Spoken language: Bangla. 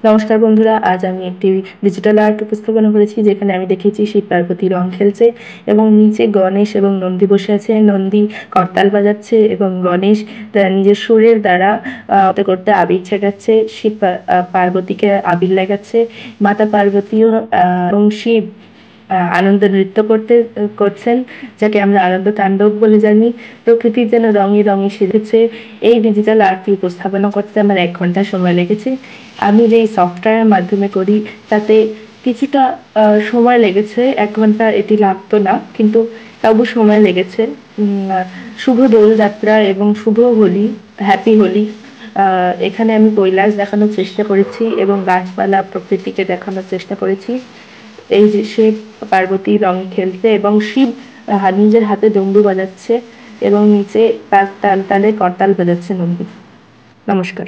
নমস্কার বন্ধুরা, আজ আমি একটি ডিজিটাল আর্ট উপস্থাপনা করেছি যেখানে আমি দেখিয়েছি শিব পার্বতী রং খেলছে এবং নিচে গণেশ এবং নন্দী বসে আছে। নন্দী করতাল বাজাচ্ছে এবং গণেশ তার নিজের সুরের দ্বারা করতে করতে আবির ছেটাচ্ছে, শিব পার্বতীকে আবির লাগাচ্ছে। মাতা পার্বতীও এবং শিব আনন্দ নৃত্য করছেন, যাকে আমরা আনন্দ তাণ্ডব বলে জানি। প্রকৃতির যেন রঙে রঙে সেজেছে। এই ডিজিটাল আর্টটি উপস্থাপনা করতে আমার ১ ঘন্টা সময় লেগেছে। আমি যেই সফটওয়্যারের মাধ্যমে করি তাতে কিছুটা সময় লেগেছে। ১ ঘন্টা এটি লাগতো না, কিন্তু তবু সময় লেগেছে। শুভ দোলযাত্রা এবং শুভ হোলি, হ্যাপি হোলি। এখানে আমি কৈলাস দেখানোর চেষ্টা করেছি এবং গাছপালা, প্রকৃতিকে দেখানোর চেষ্টা করেছি। এই যে শিব পার্বতী রঙে খেলছে এবং শিব নিজের হাতে ডমরু বাজাচ্ছে এবং নিচে তার তাল তালে করতাল বাজাচ্ছে নন্দী। নমস্কার।